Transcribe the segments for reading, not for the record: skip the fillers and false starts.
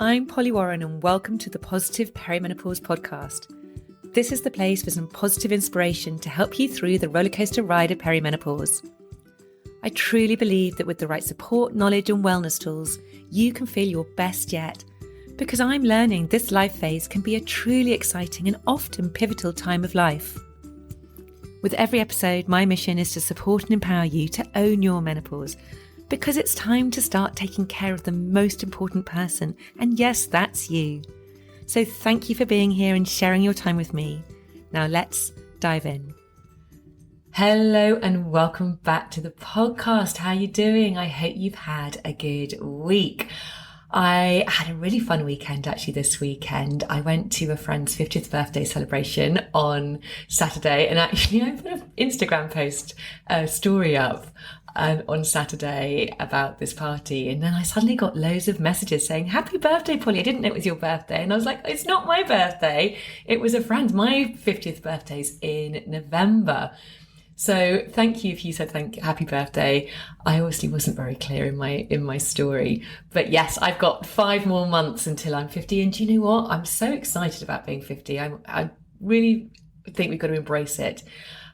I'm Polly Warren and welcome to the Positive Perimenopause Podcast. This is the place for some positive inspiration to help you through the rollercoaster ride of perimenopause. I truly believe that with the right support, knowledge and wellness tools, you can feel your best yet, because I'm learning this life phase can be a truly exciting and often pivotal time of life. With every episode, my mission is to support and empower you to own your menopause, because it's time to start taking care of the most important person, and yes, that's you. So thank you for being here and sharing your time with me. Now let's dive in. Hello and welcome back to the podcast. How are you doing? I hope you've had a good week. I had a really fun weekend actually this weekend. I went to a friend's 50th birthday celebration on Saturday, and actually I put an Instagram post, a story up on Saturday about this party, and then I suddenly got loads of messages saying, "Happy birthday, Polly. I didn't know it was your birthday." And I was like, it's not my birthday. It was a friend. My 50th birthday's in November. So thank you if you said happy birthday. I obviously wasn't very clear in my story, but yes, I've got 5 more months until I'm 50. And do you know what? I'm so excited about being 50. I really think we've got to embrace it.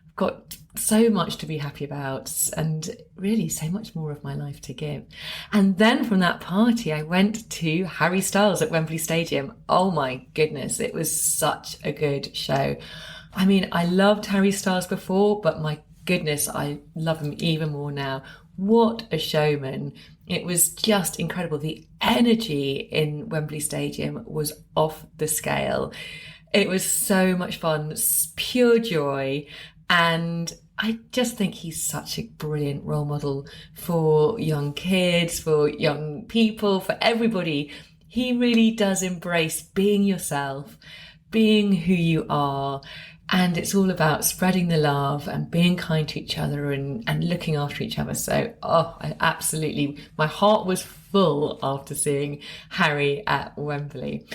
I've got so much to be happy about and really so much more of my life to give. And then from that party, I went to Harry Styles at Wembley Stadium. Oh my goodness, it was such a good show. I mean, I loved Harry Styles before, but my goodness, I love him even more now. What a showman. It was just incredible. The energy in Wembley Stadium was off the scale. It was so much fun, pure joy. And I just think he's such a brilliant role model for young kids, for young people, for everybody. He really does embrace being yourself, being who you are. And it's all about spreading the love and being kind to each other and looking after each other. So, my heart was full after seeing Harry at Wembley.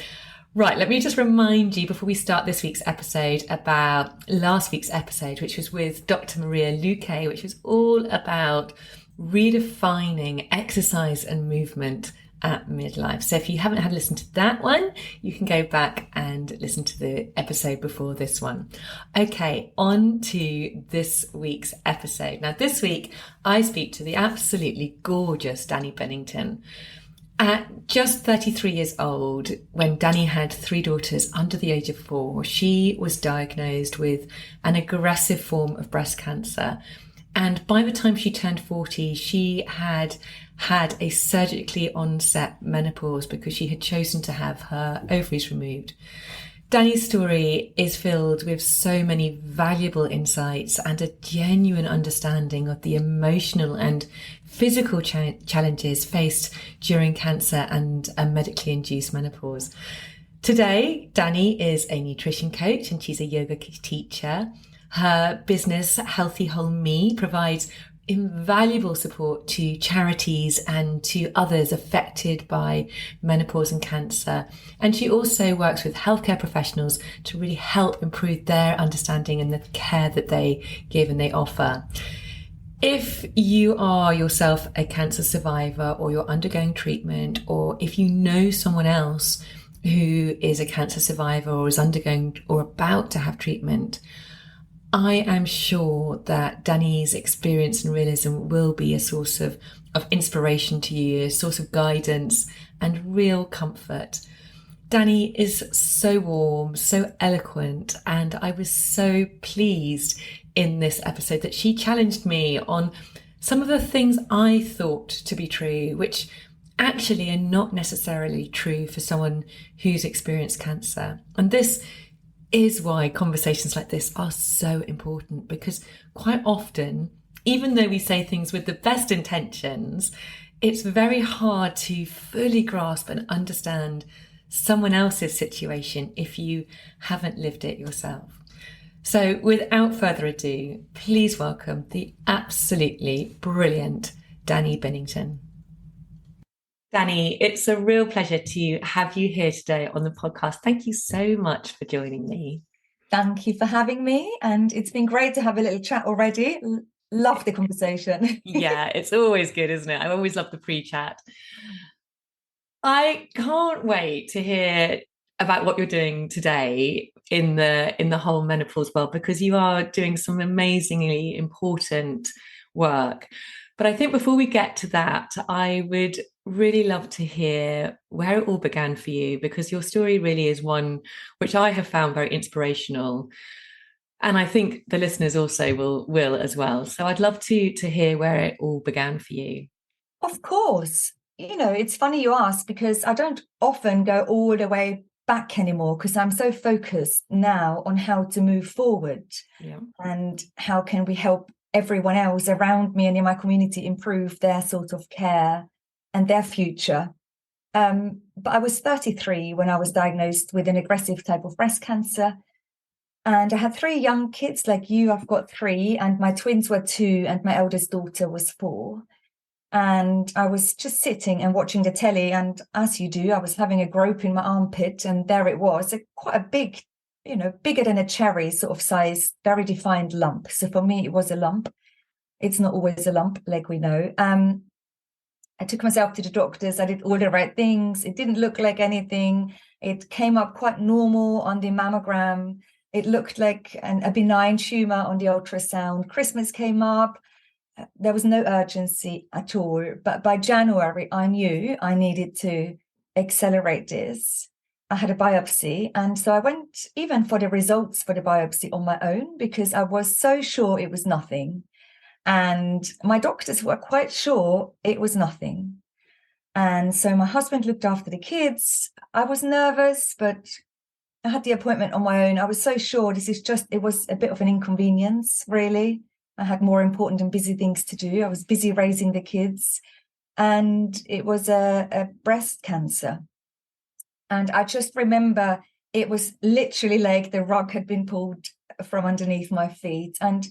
Right, let me just remind you before we start this week's episode about last week's episode, which was with Dr. Maria Luque, which was all about redefining exercise and movement at midlife. So if you haven't had a listen to that one, you can go back and listen to the episode before this one. Okay, on to this week's episode. Now this week, I speak to the absolutely gorgeous Dani Binnington. At just 33 years old, when Dani had 3 daughters under the age of 4, she was diagnosed with an aggressive form of breast cancer. And by the time she turned 40, she had a surgically onset menopause because she had chosen to have her ovaries removed. Dani's story is filled with so many valuable insights and a genuine understanding of the emotional and physical challenges faced during cancer and a medically induced menopause. Today, Dani is a nutrition coach and she's a yoga teacher. Her business, Healthy Whole Me, provides invaluable support to charities and to others affected by menopause and cancer. And she also works with healthcare professionals to really help improve their understanding and the care that they give and they offer. If you are yourself a cancer survivor or you're undergoing treatment, or if you know someone else who is a cancer survivor or is undergoing or about to have treatment, I am sure that Dani's experience and realism will be a source of inspiration to you, a source of guidance and real comfort. Dani is so warm, so eloquent, and I was so pleased in this episode that she challenged me on some of the things I thought to be true, which actually are not necessarily true for someone who's experienced cancer. And this is why conversations like this are so important, because quite often, even though we say things with the best intentions, it's very hard to fully grasp and understand someone else's situation if you haven't lived it yourself. So without further ado, please welcome the absolutely brilliant Dani Binnington. Dani, it's a real pleasure to have you here today on the podcast. Thank you so much for joining me. Thank you for having me. And it's been great to have a little chat already. Love the conversation. Yeah, it's always good, isn't it? I always love the pre-chat. I can't wait to hear about what you're doing today in the whole menopause world, because you are doing some amazingly important work. But I think before we get to that, I would really love to hear where it all began for you, because your story really is one which I have found very inspirational. And I think the listeners also will as well. So I'd love to hear where it all began for you. Of course. It's funny you ask because I don't often go all the way back anymore because I'm so focused now on how to move forward Yeah. and how can we help everyone else around me and in my community improve their sort of care and their future. But I was 33 when I was diagnosed with an aggressive type of breast cancer. And I had three young kids like you. I've got three, and my twins were two, and my eldest daughter was 4. And I was just sitting and watching the telly. And as you do, I was having a grope in my armpit. And there it was, quite a big, bigger than a cherry sort of size, very defined lump. So for me, it was a lump. It's not always a lump, like we know. I took myself to the doctors. I did all the right things. It didn't look like anything. It came up quite normal on the mammogram. It looked like a benign tumor on the ultrasound. Christmas came up. There was no urgency at all. But by January, I knew I needed to accelerate this. I had a biopsy. And so I went even for the results for the biopsy on my own because I was so sure it was nothing. And my doctors were quite sure it was nothing. And so my husband looked after the kids. I was nervous, but I had the appointment on my own. I was so sure it was a bit of an inconvenience, really. I had more important and busy things to do. I was busy raising the kids. And it was a breast cancer. And I just remember it was literally like the rug had been pulled from underneath my feet. And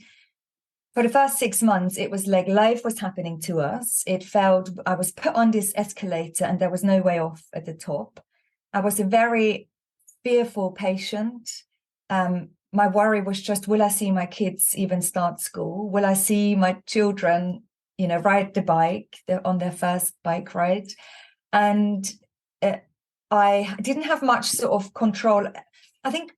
for the first 6 months, it was like life was happening to us. It felt I was put on this escalator and there was no way off at the top. I was a very fearful patient. My worry was just, will I see my kids even start school? Will I see my children, ride the bike on their first bike ride? And I didn't have much sort of control. I think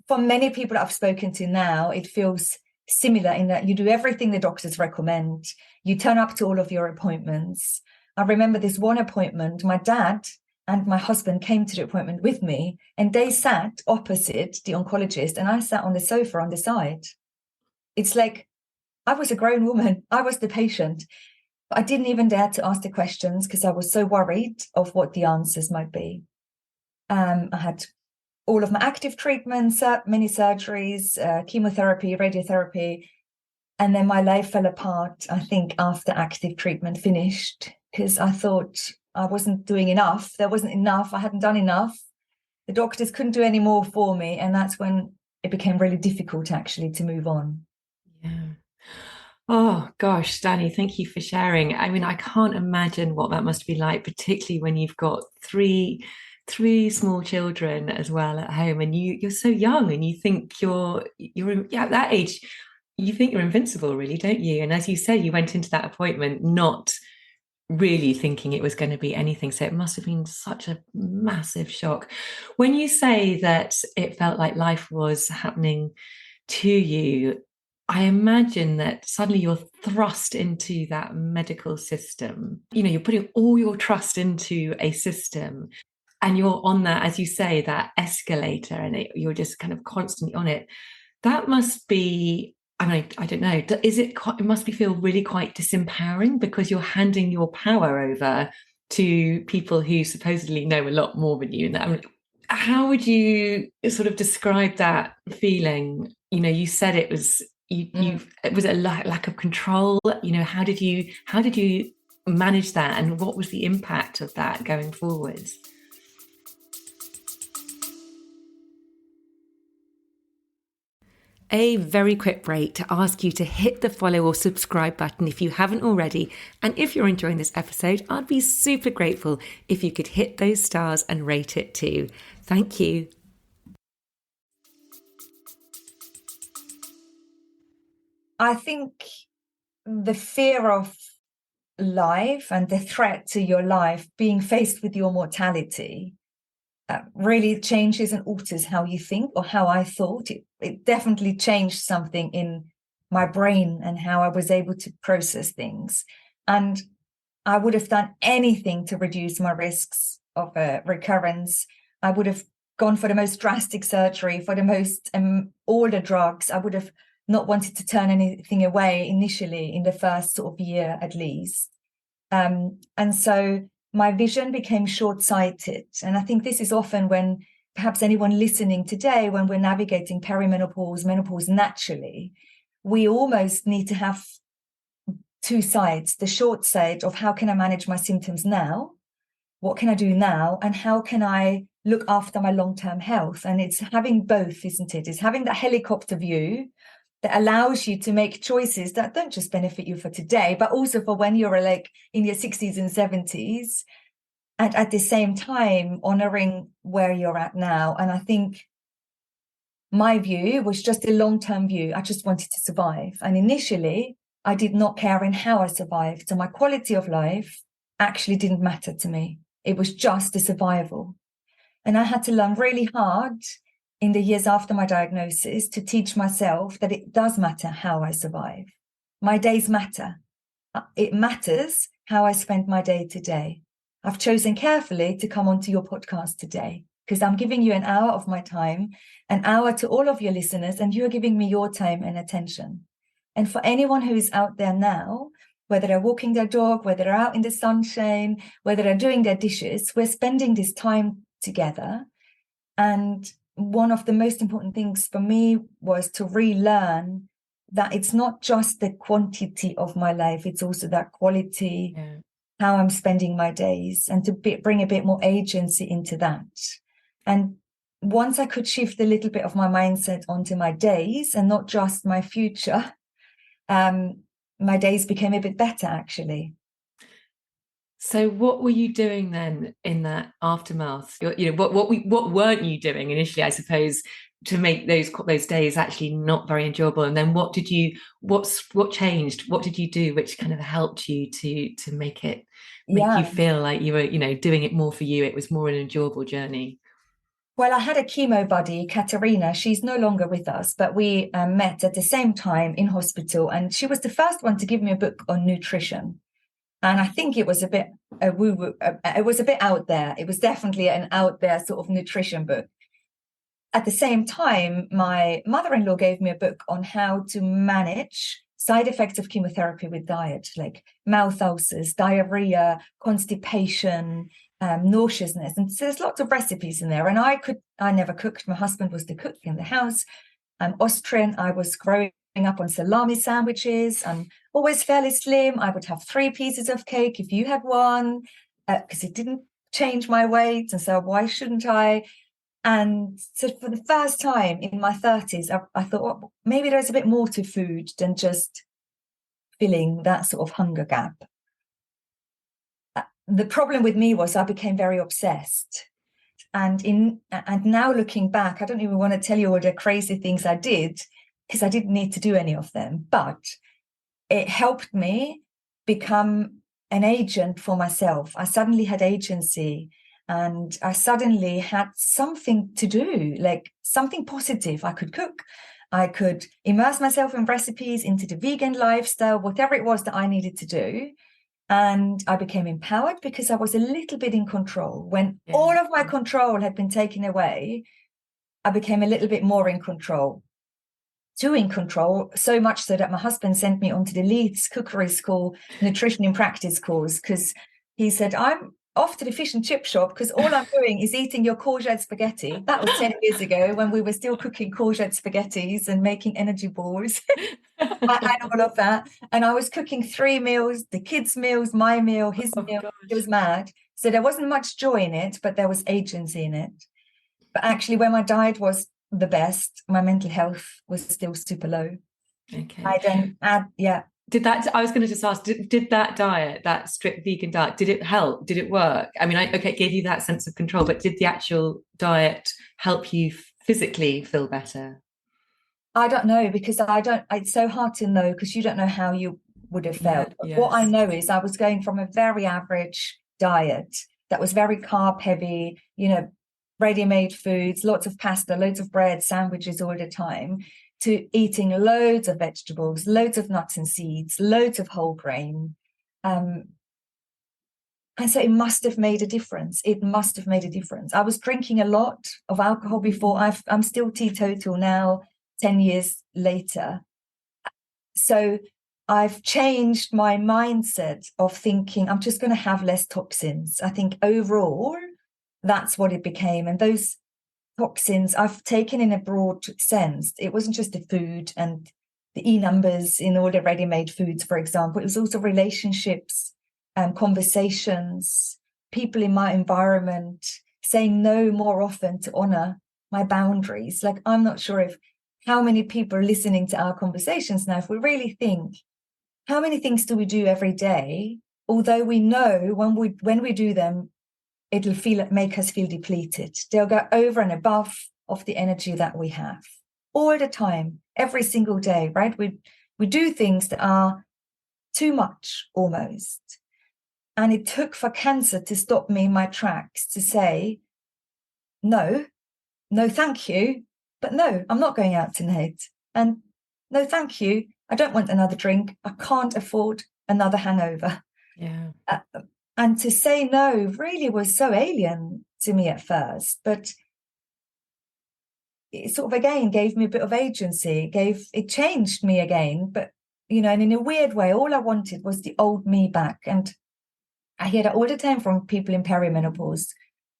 for many people I've spoken to now, it feels similar in that you do everything the doctors recommend. You turn up to all of your appointments. I remember this one appointment, my dad and my husband came to the appointment with me and they sat opposite the oncologist and I sat on the sofa on the side. It's like I was a grown woman. I was the patient. But I didn't even dare to ask the questions because I was so worried of what the answers might be. I had all of my active treatments, many surgeries, chemotherapy, radiotherapy. And then my life fell apart, I think, after active treatment finished, because I thought I wasn't doing enough. There wasn't enough. I hadn't done enough. The doctors couldn't do any more for me. And that's when it became really difficult, actually, to move on. Yeah. Oh gosh, Dani, thank you for sharing. I mean, I can't imagine what that must be like, particularly when you've got three small children as well at home, and you're so young, and you think you're at that age, you think you're invincible, really, don't you? And as you said, you went into that appointment not really thinking it was going to be anything. So it must have been such a massive shock. When you say that it felt like life was happening to you, I imagine that suddenly you're thrust into that medical system. You're putting all your trust into a system and you're on that, as you say, that escalator, and you're just kind of constantly on it. That must be, I mean, I don't know, it must feel really quite disempowering because you're handing your power over to people who supposedly know a lot more than you. I mean, how would you sort of describe that feeling? You said it was it was a lack of control. How did you manage that, and what was the impact of that going forwards? A very quick break to ask you to hit the follow or subscribe button if you haven't already. And if you're enjoying this episode, I'd be super grateful if you could hit those stars and rate it too. Thank you. I think the fear of life and the threat to your life, being faced with your mortality, really changes and alters how you think, or how I thought. It definitely changed something in my brain and how I was able to process things. And I would have done anything to reduce my risks of recurrence. I would have gone for the most drastic surgery, for the most all the drugs. I would have not wanted to turn anything away initially in the first sort of year at least. And so my vision became short-sighted. And I think this is often when perhaps anyone listening today, when we're navigating perimenopause, menopause naturally, we almost need to have two sides: the short side of how can I manage my symptoms now? What can I do now? And how can I look after my long-term health? And it's having both, isn't it? It's having that helicopter view that allows you to make choices that don't just benefit you for today, but also for when you're like in your 60s and 70s. And at the same time, honoring where you're at now. And I think my view was just a long-term view. I just wanted to survive. And initially, I did not care in how I survived. So my quality of life actually didn't matter to me. It was just the survival. And I had to learn really hard in the years after my diagnosis to teach myself that it does matter how I survive. My days matter. It matters how I spend my day today. I've chosen carefully to come onto your podcast today because I'm giving you an hour of my time, an hour to all of your listeners, and you're giving me your time and attention. And for anyone who is out there now, whether they're walking their dog, whether they're out in the sunshine, whether they're doing their dishes, we're spending this time together. And one of the most important things for me was to relearn that it's not just the quantity of my life, it's also that quality, how I'm spending my days, and to bring a bit more agency into that. And once I could shift a little bit of my mindset onto my days and not just my future, my days became a bit better, actually. So what were you doing then in that aftermath? What weren't you doing initially, I suppose, to make those days actually not very enjoyable? And then what changed? What did you do which kind of helped you to make you feel like you were, doing it more for you? It was more an enjoyable journey. Well, I had a chemo buddy, Katerina. She's no longer with us, but we met at the same time in hospital. And she was the first one to give me a book on nutrition. And I think it was a bit woo-woo. It was a bit out there. It was definitely an out there sort of nutrition book. At the same time, my mother-in-law gave me a book on how to manage side effects of chemotherapy with diet, like mouth ulcers, diarrhea, constipation, nauseousness. And so there's lots of recipes in there. And I never cooked. My husband was the cook in the house. I'm Austrian. I was growing up on salami sandwiches. I'm always fairly slim. I would have 3 pieces of cake if you had one, because it didn't change my weight. And so why shouldn't I? And so for the first time in my 30s, I thought, well, maybe there's a bit more to food than just filling that sort of hunger gap. The problem with me was I became very obsessed. And now looking back, I don't even want to tell you all the crazy things I did, because I didn't need to do any of them. But it helped me become an agent for myself. I suddenly had agency. And I suddenly had something to do, like something positive. I could cook. I could immerse myself in recipes, into the vegan lifestyle, whatever it was that I needed to do. And I became empowered because I was a little bit in control. When all of my control had been taken away, I became a little bit more in control. In control, so much so that my husband sent me onto the Leeds Cookery School Nutrition in Practice course, because he said, I'm off to the fish and chip shop because all I'm doing is eating your courgette spaghetti. That was 10 years ago when we were still cooking courgette spaghettis and making energy balls and all of that. And I was cooking 3 meals, the kids' meals, my meal, his meal. Gosh. It was mad. So there wasn't much joy in it, but there was agency in it. But actually, when my diet was the best, my mental health was still super low. Okay. I then I was going to just ask, did that diet, that strict vegan diet, did it help? Did it work? I mean, it gave you that sense of control, but did the actual diet help you physically feel better? I don't know, because it's so hard to know, because you don't know how you would have felt. Yeah, yes. What I know is I was going from a very average diet that was very carb heavy, ready-made foods, lots of pasta, loads of bread, sandwiches all the time, to eating loads of vegetables, loads of nuts and seeds, loads of whole grain. And so it must have made a difference. It must have made a difference. I was drinking a lot of alcohol before. I'm still teetotal now, 10 years later. So I've changed my mindset of thinking I'm just going to have less toxins. I think overall, that's what it became. And those toxins I've taken in a broad sense. It wasn't just the food and the E numbers in all the ready-made foods, for example. It was also relationships and conversations, people in my environment, saying no more often to honor my boundaries. Like, I'm not sure if how many people are listening to our conversations now, if we really think, how many things do we do every day? Although we know when we do them, it'll make us feel depleted. They'll go over and above of the energy that we have all the time, every single day, right? We do things that are too much almost. And it took for cancer to stop me in my tracks to say, no, thank you. But no, I'm not going out tonight. And no, thank you. I don't want another drink. I can't afford another hangover. Yeah. And to say no really was so alien to me at first, but it sort of again gave me a bit of agency. It changed me again, but and in a weird way, all I wanted was the old me back. And I hear that all the time from people in perimenopause.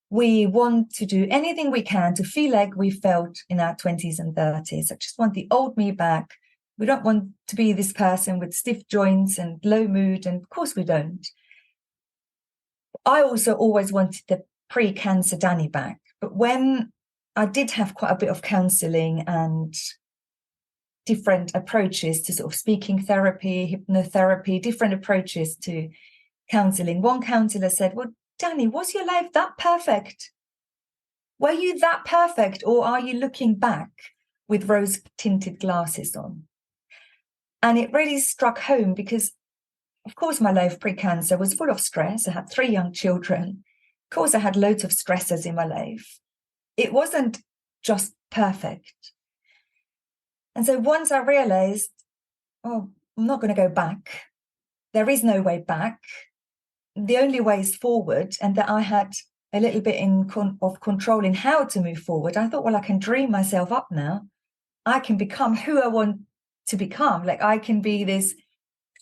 We want to do anything we can to feel like we felt in our 20s and 30s. I just want the old me back. We don't want to be this person with stiff joints and low mood, and of course we don't. I also always wanted the pre-cancer Dani back. But when I did have quite a bit of counselling and different approaches to sort of speaking therapy, hypnotherapy, different approaches to counselling, one counsellor said, well, Dani, was your life that perfect? Were you that perfect, or are you looking back with rose-tinted glasses on? And it really struck home because, of course, my life pre-cancer was full of stress. I had 3 young children. Of course, I had loads of stressors in my life. It wasn't just perfect. And so once I realized, I'm not going to go back. There is no way back. The only way is forward, and that I had a little bit of control in how to move forward. I thought, well, I can dream myself up now. I can become who I want to become. Like, I can be this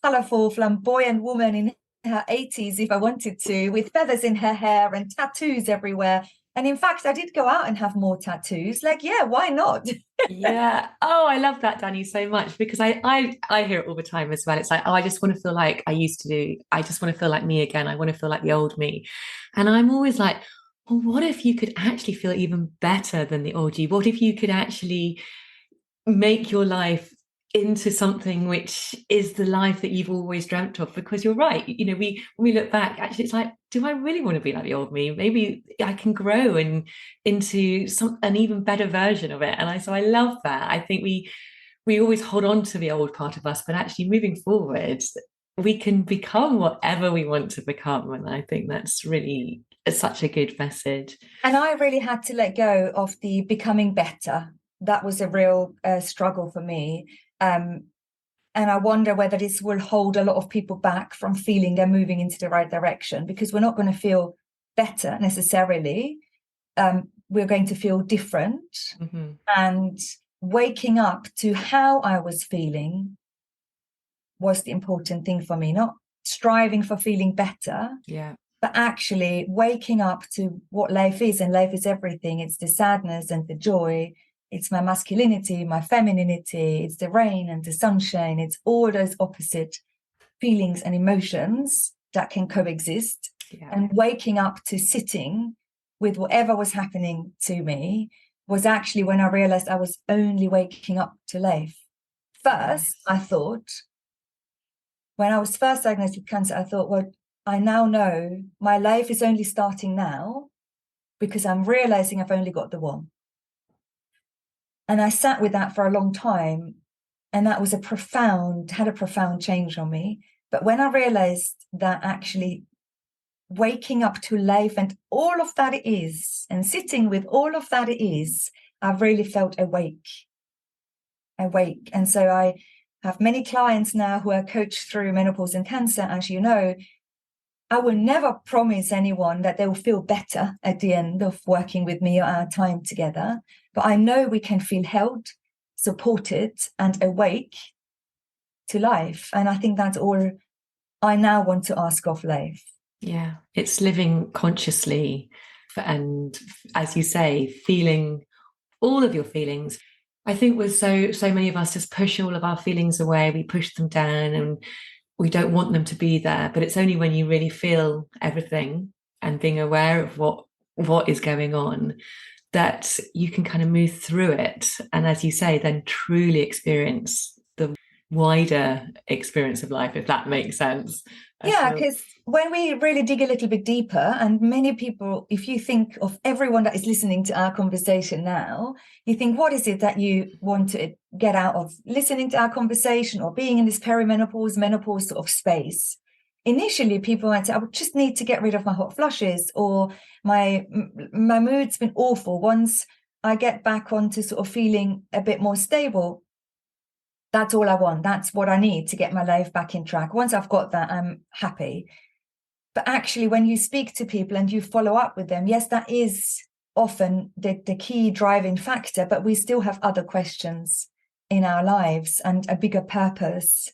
colourful, flamboyant woman in her 80s if I wanted to, with feathers in her hair and tattoos everywhere. And in fact, I did go out and have more tattoos. Like, yeah, why not? Yeah. Oh, I love that, Dani, so much, because I hear it all the time as well. It's like, I just want to feel like I used to do. I just want to feel like me again. I want to feel like the old me. And I'm always like, well, what if you could actually feel even better than the old you? What if you could actually make your life into something which is the life that you've always dreamt of? Because you're right, when we look back, actually it's like, do I really want to be like the old me? Maybe I can grow into an even better version of it. And so I love that. I think we always hold on to the old part of us, but actually moving forward, we can become whatever we want to become. And I think that's really such a good message. And I really had to let go of the becoming better. That was a real struggle for me. And I wonder whether this will hold a lot of people back from feeling they're moving into the right direction, because we're not going to feel better necessarily. We're going to feel different. Mm-hmm. And waking up to how I was feeling was the important thing for me, not striving for feeling better. Yeah. But actually waking up to what life is, and life is everything. It's the sadness and the joy. It's my masculinity, my femininity. It's the rain and the sunshine. It's all those opposite feelings and emotions that can coexist. Yeah. And waking up to sitting with whatever was happening to me was actually when I realized I was only waking up to life. First, I thought, when I was first diagnosed with cancer, I thought, well, I now know my life is only starting now because I'm realizing I've only got the one. And I sat with that for a long time. And that was had a profound change on me. But when I realized that actually waking up to life and all of that it is, and sitting with all of that it is, I really felt awake. And so I have many clients now who are coached through menopause and cancer. As you know, I will never promise anyone that they'll feel better at the end of working with me or our time together. But I know we can feel held, supported, and awake to life. And I think that's all I now want to ask of life. Yeah, it's living consciously and, as you say, feeling all of your feelings. I think with so many of us just push all of our feelings away, we push them down and we don't want them to be there. But it's only when you really feel everything and being aware of what is going on that you can kind of move through it. And as you say, then truly experience the wider experience of life, if that makes sense. Yeah, because when we really dig a little bit deeper, and many people, if you think of everyone that is listening to our conversation now, you think, what is it that you want to get out of listening to our conversation or being in this menopause sort of space? Initially, people might say, I would just need to get rid of my hot flushes, or my mood's been awful. Once I get back onto sort of feeling a bit more stable, that's all I want. That's what I need to get my life back in track. Once I've got that, I'm happy. But actually, when you speak to people and you follow up with them, yes, that is often the key driving factor, but we still have other questions in our lives and a bigger purpose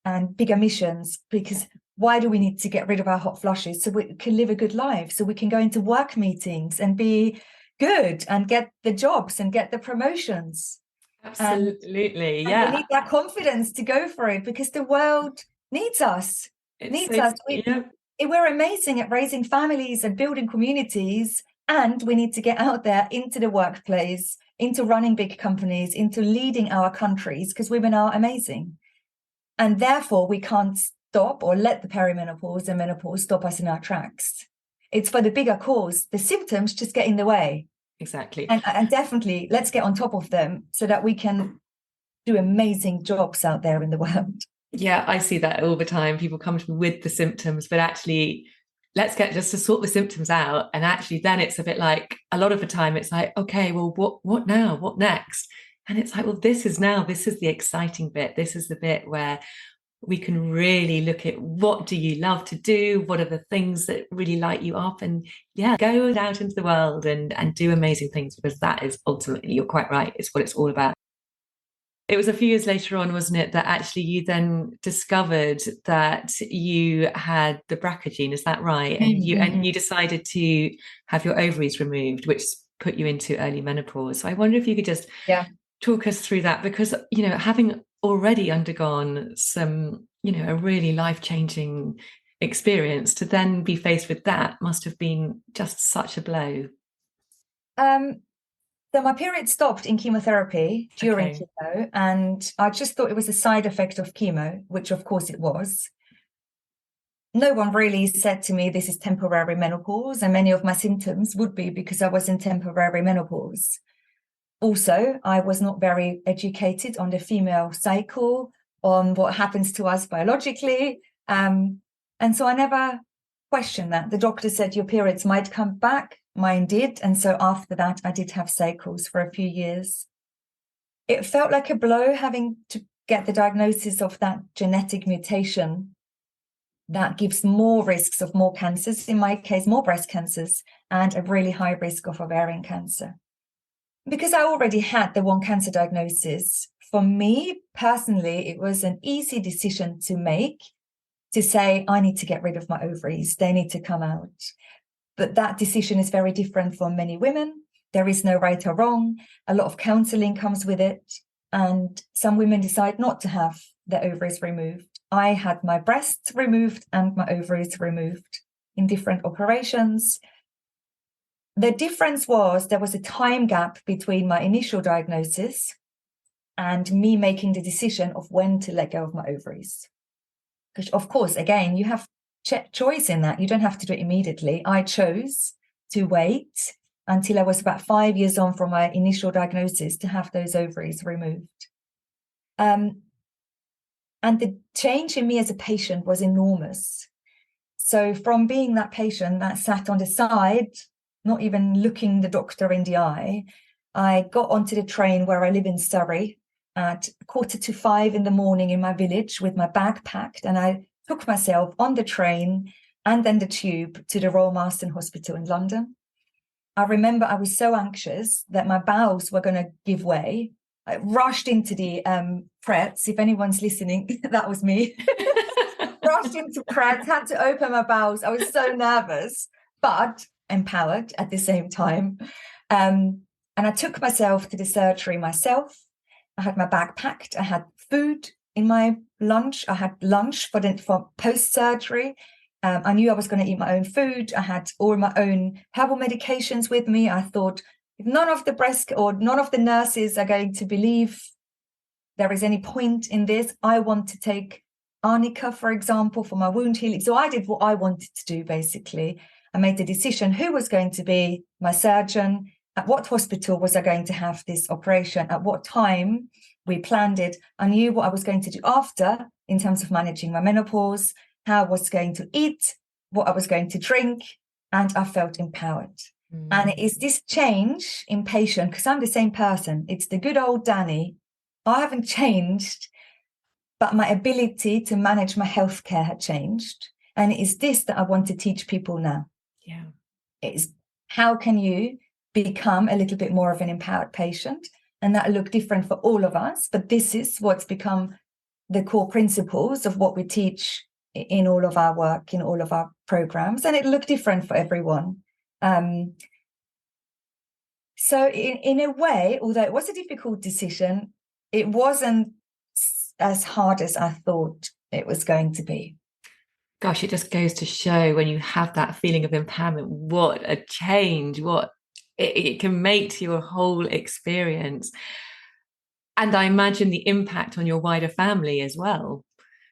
and bigger missions. Because why do we need to get rid of our hot flushes? So we can live a good life, so we can go into work meetings and be good and get the jobs and get the promotions. Absolutely, and yeah. we need that confidence to go for it because the world needs us. We're amazing at raising families and building communities, and we need to get out there into the workplace, into running big companies, into leading our countries, because women are amazing. And therefore, we can't stop or let the perimenopause and menopause stop us in our tracks. It's for the bigger cause. The symptoms just get in the way. Exactly. And definitely, let's get on top of them so that we can do amazing jobs out there in the world. Yeah, I see that all the time. People come to me with the symptoms, but actually, let's get just to sort the symptoms out. And actually, then it's a bit like, a lot of the time, it's like, okay, well, what now? What next? And it's like, well, this is the exciting bit. This is the bit where we can really look at what do you love to do? What are the things that really light you up? And yeah, go out into the world and do amazing things, because that is ultimately, you're quite right, it's what it's all about. It was a few years later on, wasn't it, that actually you then discovered that you had the BRCA gene, is that right? And you decided to have your ovaries removed, which put you into early menopause. So I wonder if you could just talk us through that, because, having already undergone some, a really life-changing experience, to then be faced with that must have been just such a blow. So my period stopped in chemotherapy during chemo, and I just thought it was a side effect of chemo, which of course it was. No one really said to me, this is temporary menopause, and many of my symptoms would be because I was in temporary menopause. Also, I was not very educated on the female cycle, on what happens to us biologically. And so I never questioned that. The doctor said your periods might come back. Mine did. And so after that, I did have cycles for a few years. It felt like a blow having to get the diagnosis of that genetic mutation that gives more risks of more cancers, in my case, more breast cancers, and a really high risk of ovarian cancer. Because I already had the one cancer diagnosis, for me personally, it was an easy decision to make, to say, I need to get rid of my ovaries. They need to come out. But that decision is very different for many women. There is no right or wrong. A lot of counseling comes with it. And some women decide not to have their ovaries removed. I had my breasts removed and my ovaries removed in different operations. The difference was there was a time gap between my initial diagnosis and me making the decision of when to let go of my ovaries. Because, of course, again, you have choice in that. You don't have to do it immediately. I chose to wait until I was about 5 years on from my initial diagnosis to have those ovaries removed. And the change in me as a patient was enormous. So from being that patient that sat on the side, not even looking the doctor in the eye, I got onto the train where I live in Surrey at 4:45 in the morning in my village with my bag packed. And I took myself on the train and then the tube to the Royal Marsden Hospital in London. I remember I was so anxious that my bowels were going to give way. I rushed into the Prets. If anyone's listening, that was me. Rushed into Prets, had to open my bowels. I was so nervous, but empowered at the same time. And I took myself to the surgery myself. I had my bag packed. I had food in my lunch. I had lunch for post-surgery. I knew I was going to eat my own food. I had all my own herbal medications with me. I thought, if none of the nurses are going to believe there is any point in this, I want to take arnica, for example, for my wound healing. So I did what I wanted to do, basically. I made the decision who was going to be my surgeon, at what hospital was I going to have this operation, at what time. We planned it. I knew what I was going to do after in terms of managing my menopause, how I was going to eat, what I was going to drink, and I felt empowered. And it is this change in patient, because I'm the same person. It's the good old Dani. I haven't changed, but my ability to manage my healthcare had changed. And it is this that I want to teach people now. Yeah. It's how can you become a little bit more of an empowered patient? And that'll look different for all of us. But this is what's become the core principles of what we teach in all of our work, in all of our programs. And it'll look different for everyone. So in a way, although it was a difficult decision, it wasn't as hard as I thought it was going to be. Gosh, it just goes to show when you have that feeling of empowerment, what a change, what it can make to your whole experience. And I imagine the impact on your wider family as well.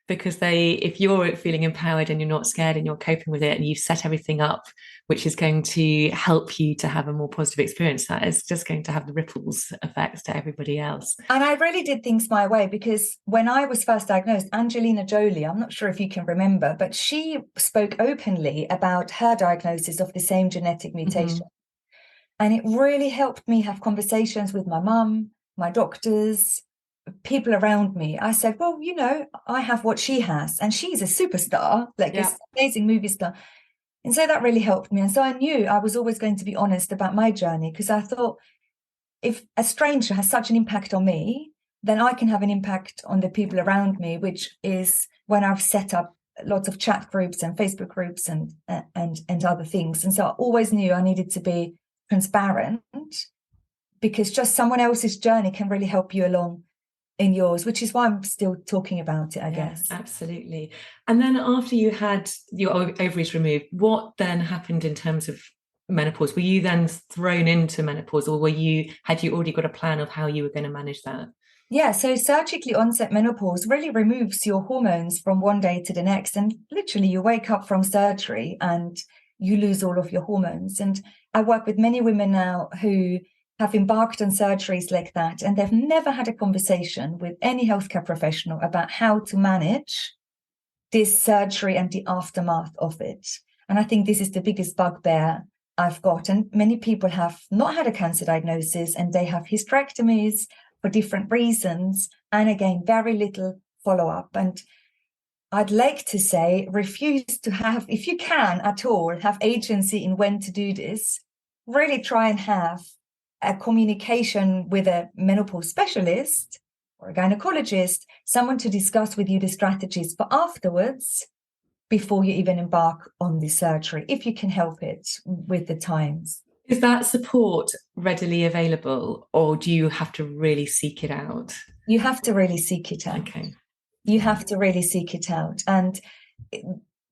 Because if you're feeling empowered and you're not scared and you're coping with it and you've set everything up, which is going to help you to have a more positive experience, that is just going to have the ripples effects to everybody else. And I really did things my way, because when I was first diagnosed, Angelina Jolie, I'm not sure if you can remember, but she spoke openly about her diagnosis of the same genetic mutation. Mm-hmm. And it really helped me have conversations with my mum, my doctors, people around me. I said, well, I have what she has, and she's a superstar, this amazing movie star. And so that really helped me. And so I knew I was always going to be honest about my journey, because I thought, if a stranger has such an impact on me, then I can have an impact on the people around me, which is when I've set up lots of chat groups and Facebook groups and other things. And so I always knew I needed to be transparent, because just someone else's journey can really help you along in yours, which is why I'm still talking about it, I guess. Absolutely. And then after you had your ovaries removed, what then happened in terms of menopause? Were you then thrown into menopause, or had you already got a plan of how you were going to manage that? Yeah, so surgically onset menopause really removes your hormones from one day to the next, and literally you wake up from surgery and you lose all of your hormones. And I work with many women now who have embarked on surgeries like that, and they've never had a conversation with any healthcare professional about how to manage this surgery and the aftermath of it. And I think this is the biggest bugbear I've got. And many people have not had a cancer diagnosis, and they have hysterectomies for different reasons. And again, very little follow-up. And I'd like to say, refuse to have, if you can at all, have agency in when to do this. Really try and have a communication with a menopause specialist or a gynecologist, someone to discuss with you the strategies for afterwards, before you even embark on the surgery, if you can help it with the times. Is that support readily available, or do you have to really seek it out? You have to really seek it out. Okay. You have to really seek it out. And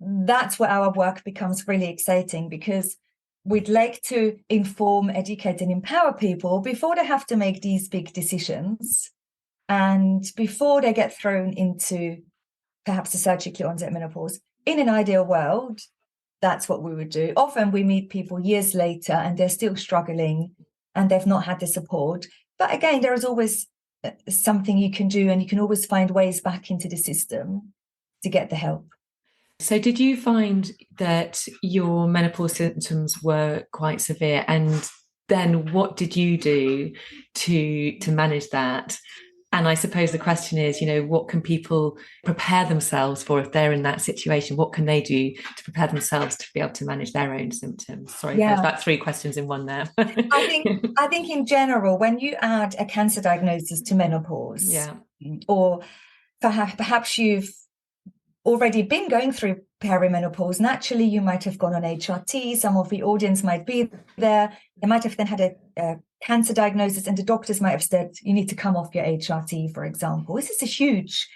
that's where our work becomes really exciting, because we'd like to inform, educate, and empower people before they have to make these big decisions, and before they get thrown into perhaps a surgically onset menopause. In an ideal world, that's what we would do. Often we meet people years later and they're still struggling and they've not had the support. But again, there is always something you can do, and you can always find ways back into the system to get the help. So did you find that your menopause symptoms were quite severe? And then what did you do to manage that? And I suppose the question is, what can people prepare themselves for if they're in that situation? What can they do to prepare themselves to be able to manage their own symptoms? Sorry, there's about 3 questions in one there. I think in general, when you add a cancer diagnosis to menopause, or perhaps you've already been going through perimenopause, naturally you might have gone on HRT. Some of the audience might be there. They might have then had a cancer diagnosis, and the doctors might have said, you need to come off your HRT, for example. This is a huge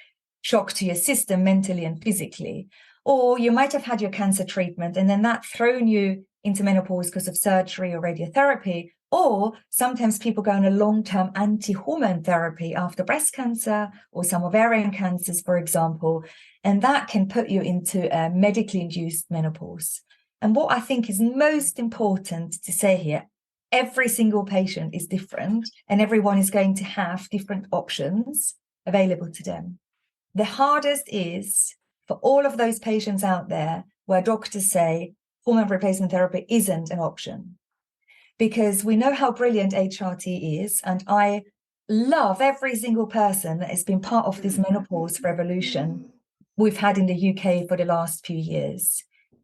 shock to your system, mentally and physically. Or you might have had your cancer treatment, and then that thrown you into menopause because of surgery or radiotherapy. Or sometimes people go on a long-term anti-hormone therapy after breast cancer or some ovarian cancers, for example, and that can put you into a medically induced menopause. And what I think is most important to say here, every single patient is different, and everyone is going to have different options available to them. The hardest is for all of those patients out there where doctors say hormone replacement therapy isn't an option. Because we know how brilliant HRT is, and I love every single person that has been part of this menopause revolution we've had in the UK for the last few years.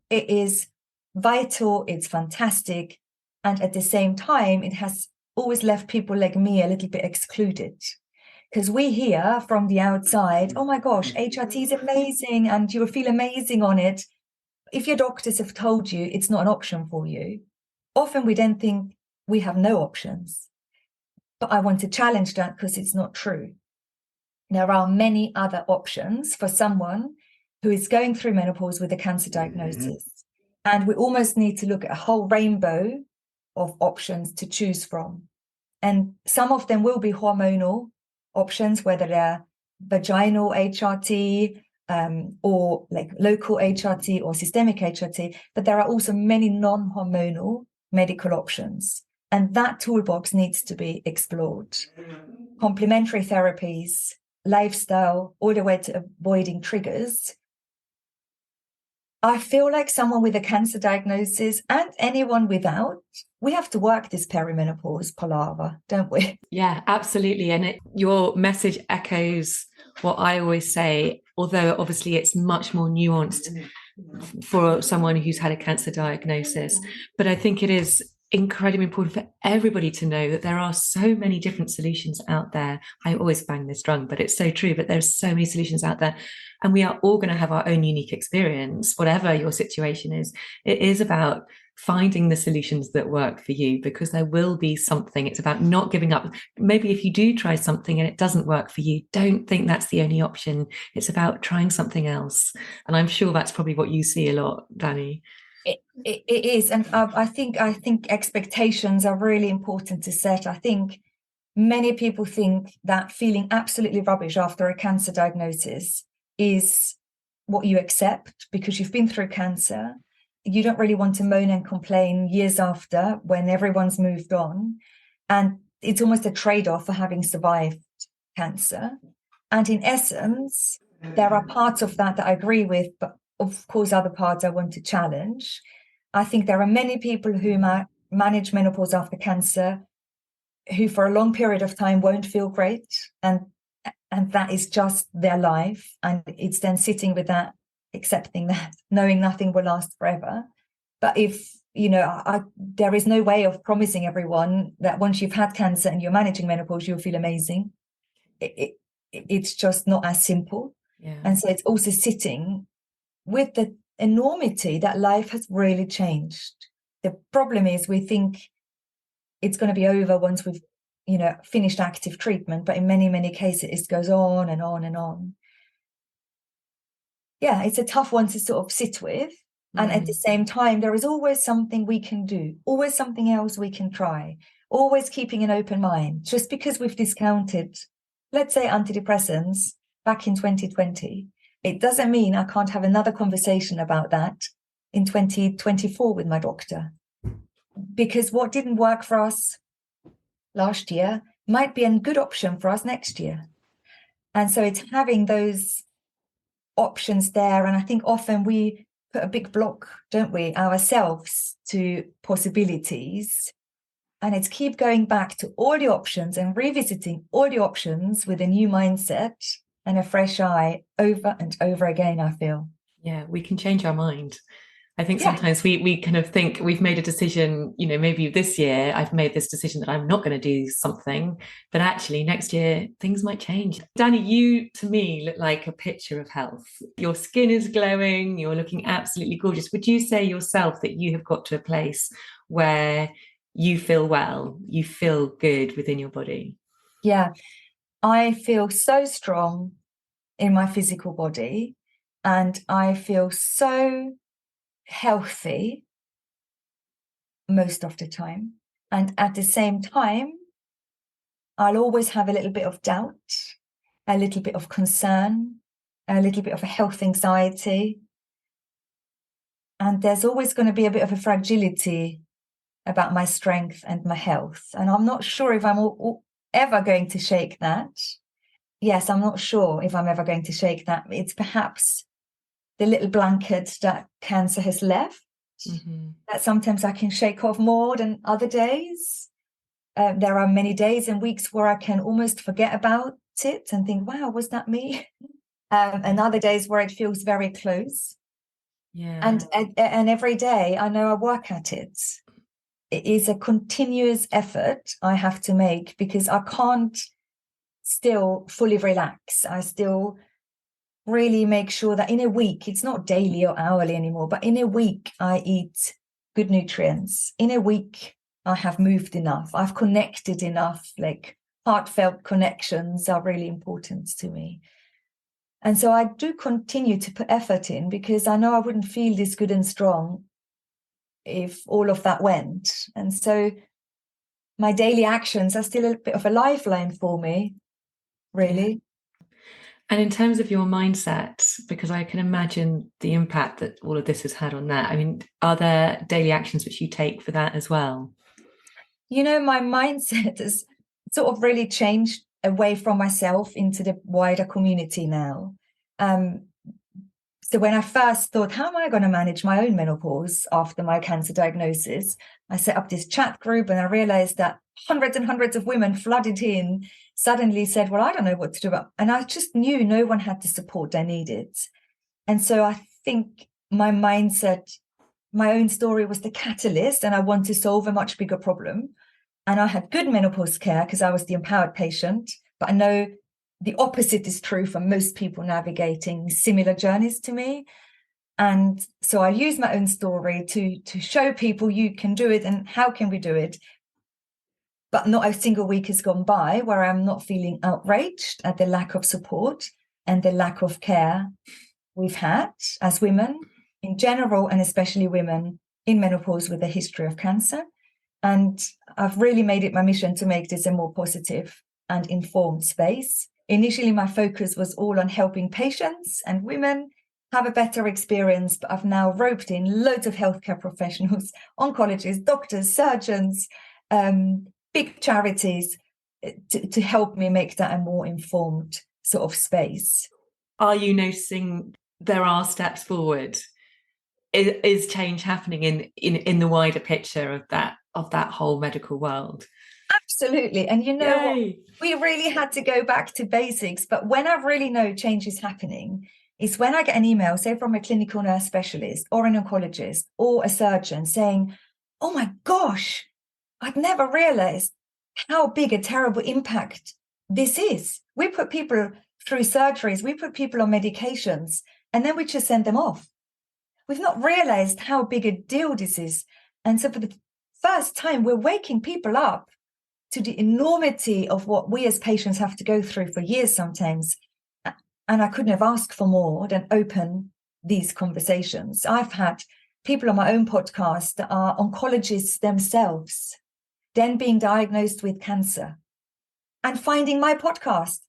It is vital, it's fantastic, and at the same time, it has always left people like me a little bit excluded. Because we hear from the outside, oh my gosh, HRT is amazing, and you will feel amazing on it. If your doctors have told you it's not an option for you, often we then think we have no options. But I want to challenge that because it's not true. There are many other options for someone who is going through menopause with a cancer diagnosis. And we almost need to look at a whole rainbow of options to choose from. And some of them will be hormonal options, whether they're vaginal HRT, or like local HRT or systemic HRT, but there are also many non-hormonal medical options, and that toolbox needs to be explored. Complementary therapies, lifestyle, all the way to avoiding triggers. I feel like someone with a cancer diagnosis and anyone without, we have to work this perimenopause palaver, don't we? Yeah, absolutely. And your message echoes what I always say, although obviously it's much more nuanced for someone who's had a cancer diagnosis. But I think it is incredibly important for everybody to know that there are so many different solutions out there. I always bang this drum, but it's so true. But there's so many solutions out there, and we are all going to have our own unique experience, whatever your situation is. It is about finding the solutions that work for you, because there will be something. It's about not giving up. Maybe if you do try something and it doesn't work for you, don't think that's the only option. It's about trying something else. And I'm sure that's probably what you see a lot, Dani. It is. And I think expectations are really important to set. I think many people think that feeling absolutely rubbish after a cancer diagnosis is what you accept because you've been through cancer. You don't really want to moan and complain years after when everyone's moved on. And it's almost a trade-off for having survived cancer. And in essence, there are parts of that I agree with, but of course, other parts I want to challenge. I think there are many people who manage menopause after cancer who for a long period of time won't feel great. And that is just their life. And it's then sitting with that, accepting that, knowing nothing will last forever. But if, there is no way of promising everyone that once you've had cancer and you're managing menopause, you'll feel amazing. It's just not as simple. Yeah. And so it's also sitting with the enormity that life has really changed. The problem is we think it's going to be over once we've, finished active treatment, but in many, many cases it goes on and on and on. Yeah, it's a tough one to sort of sit with. And at the same time, there is always something we can do, always something else we can try, always keeping an open mind. Just because we've discounted, let's say, antidepressants back in 2020, it doesn't mean I can't have another conversation about that in 2024 with my doctor. Because what didn't work for us last year might be a good option for us next year. And so it's having those options there. And I think often we put a big block, don't we, ourselves to possibilities. And it's keep going back to all the options and revisiting all the options with a new mindset and a fresh eye over and over again, I feel. Yeah, we can change our mind. I think sometimes we kind of think we've made a decision, maybe this year I've made this decision that I'm not going to do something, but actually next year things might change. Dani, you to me look like a picture of health. Your skin is glowing, you're looking absolutely gorgeous. Would you say yourself that you have got to a place where you feel well, you feel good within your body? Yeah, I feel so strong in my physical body, and I feel so healthy most of the time. And at the same time, I'll always have a little bit of doubt, a little bit of concern, a little bit of a health anxiety. And there's always going to be a bit of a fragility about my strength and my health. And I'm not sure if I'm ever going to shake that. Yes, I'm not sure if I'm ever going to shake that. It's perhaps the little blanket that cancer has left, that sometimes I can shake off more than other days. There are many days and weeks where I can almost forget about it and think, wow, was that me? And other days where it feels very close. Yeah. And every day I know I work at it. It is a continuous effort I have to make, because I can't still fully relax. I still really make sure that in a week, it's not daily or hourly anymore, but in a week, I eat good nutrients. In a week, I have moved enough. I've connected enough. Like, heartfelt connections are really important to me. And so I do continue to put effort in, because I know I wouldn't feel this good and strong if all of that went. And so my daily actions are still a bit of a lifeline for me, really. Yeah. And in terms of your mindset, because I can imagine the impact that all of this has had on that, I mean, are there daily actions which you take for that as well? My mindset has sort of really changed away from myself into the wider community now. So when I first thought, how am I going to manage my own menopause after my cancer diagnosis, I set up this chat group, and I realized that hundreds and hundreds of women flooded in, suddenly said, well, I don't know what to do. And I just knew no one had the support they needed. And so I think my mindset, my own story was the catalyst, and I want to solve a much bigger problem. And I had good menopause care because I was the empowered patient, but I know the opposite is true for most people navigating similar journeys to me. And so I use my own story to show people you can do it, and how can we do it? But not a single week has gone by where I'm not feeling outraged at the lack of support and the lack of care we've had as women in general, and especially women in menopause with a history of cancer. And I've really made it my mission to make this a more positive and informed space. Initially, my focus was all on helping patients and women have a better experience, but I've now roped in loads of healthcare professionals, oncologists, doctors, surgeons, big charities to help me make that a more informed sort of space. Are you noticing there are steps forward? Is change happening in the wider picture of that whole medical world? Absolutely. And what? We really had to go back to basics. But when I really know change is happening, is when I get an email, say from a clinical nurse specialist or an oncologist or a surgeon saying, oh my gosh, I'd never realized how big a terrible impact this is. We put people through surgeries, we put people on medications, and then we just send them off. We've not realized how big a deal this is. And so for the first time, we're waking people up to the enormity of what we as patients have to go through for years sometimes. And I couldn't have asked for more than open these conversations. I've had people on my own podcast that are oncologists themselves, then being diagnosed with cancer, and finding my podcast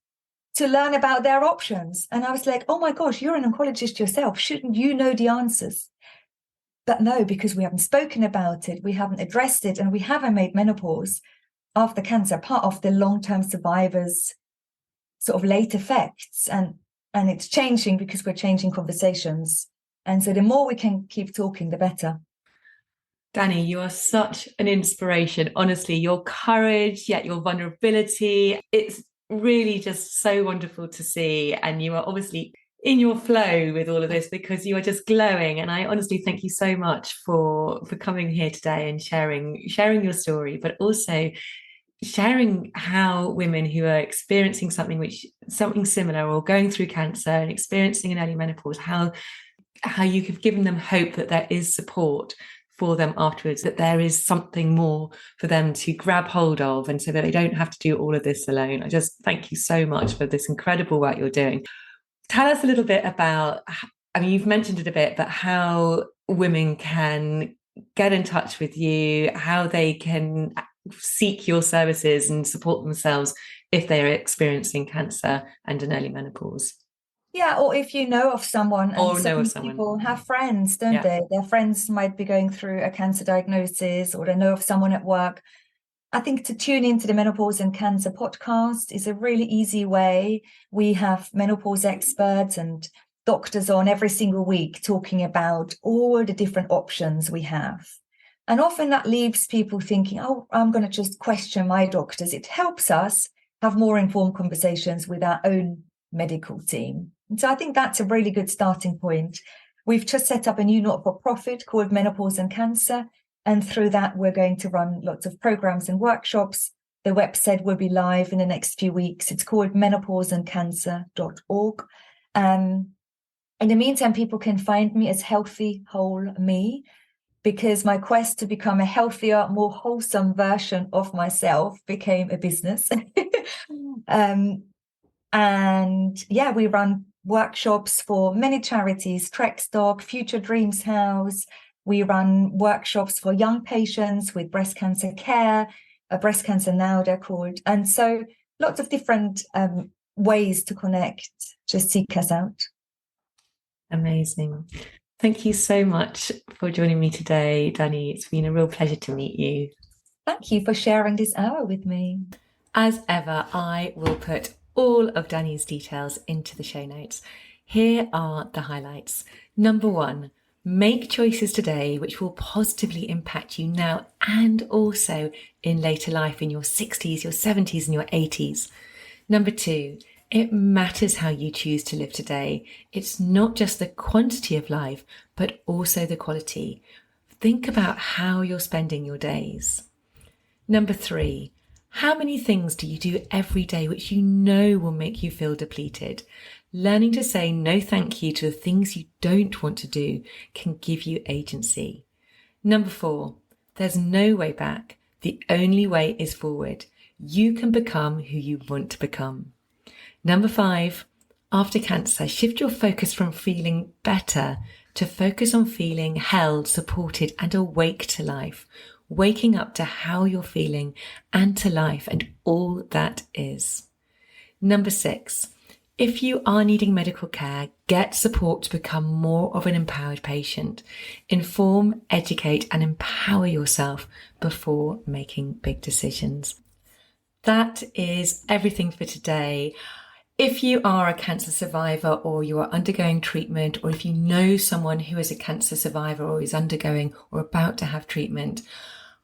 to learn about their options. And I was like, oh my gosh, you're an oncologist yourself. Shouldn't you know the answers? But no, because we haven't spoken about it, we haven't addressed it, and we haven't made menopause after cancer, part of the long-term survivors' sort of late effects. And it's changing because we're changing conversations. And so the more we can keep talking, the better. Dani, you are such an inspiration. Honestly, your courage, yet your vulnerability, it's really just so wonderful to see. And you are obviously in your flow with all of this because you are just glowing. And I honestly thank you so much for coming here today and sharing your story, but also sharing how women who are experiencing something similar or going through cancer and experiencing an early menopause, how you have given them hope that there is support for them afterwards, that there is something more for them to grab hold of, and so that they don't have to do all of this alone. I just thank you so much for this incredible work you're doing. Tell us a little bit about, I mean, you've mentioned it a bit, but how women can get in touch with you, how they can seek your services and support themselves if they are experiencing cancer and an early menopause. Yeah, or if you know of someone, and or know of some someone. people have friends, don't they? Their friends might be going through a cancer diagnosis, or they know of someone at work. I think to tune into the Menopause and Cancer podcast is a really easy way. We have menopause experts and doctors on every single week talking about all the different options we have. And often that leaves people thinking, oh, I'm going to just question my doctors. It helps us have more informed conversations with our own medical team. And so I think that's a really good starting point. We've just set up a new not-for-profit called Menopause and Cancer. And through that, we're going to run lots of programs and workshops. The website will be live in the next few weeks. It's called menopauseandcancer.org. In the meantime, people can find me as Healthy Whole Me, because my quest to become a healthier, more wholesome version of myself became a business. And yeah, we run workshops for many charities, Trekstock, Future Dreams House. We run workshops for young patients with breast cancer care, Breast Cancer Now they're called. And so lots of different ways to connect. Just seek us out. Amazing. Thank you so much for joining me today, Dani. It's been a real pleasure to meet you. Thank you for sharing this hour with me. As ever, I will put all of Dani's details into the show notes. Here are the highlights. Number 1, make choices today which will positively impact you now and also in later life, in your 60s, your 70s and your 80s. Number 2, it matters how you choose to live today. It's not just the quantity of life, but also the quality. Think about how you're spending your days. Number 3, how many things do you do every day which you know will make you feel depleted? Learning to say no thank you to the things you don't want to do can give you agency. Number 4, there's no way back. The only way is forward. You can become who you want to become. Number 5, after cancer, shift your focus from feeling better to focus on feeling held, supported, and awake to life. Waking up to how you're feeling and to life and all that is. Number 6, if you are needing medical care, get support to become more of an empowered patient. Inform, educate, and empower yourself before making big decisions. That is everything for today. If you are a cancer survivor or you are undergoing treatment, or if you know someone who is a cancer survivor or is undergoing or about to have treatment,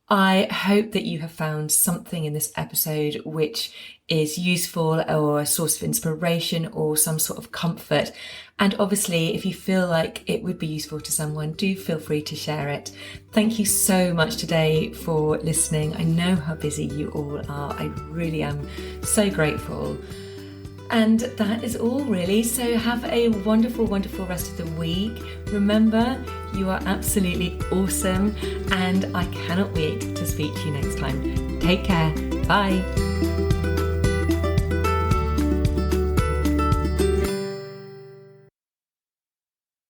I hope that you have found something in this episode which is useful or a source of inspiration or some sort of comfort. And obviously, if you feel like it would be useful to someone, do feel free to share it. Thank you so much today for listening. I know how busy you all are. I really am so grateful. And that is all really. So have a wonderful, wonderful rest of the week. Remember, you are absolutely awesome. And I cannot wait to speak to you next time. Take care. Bye.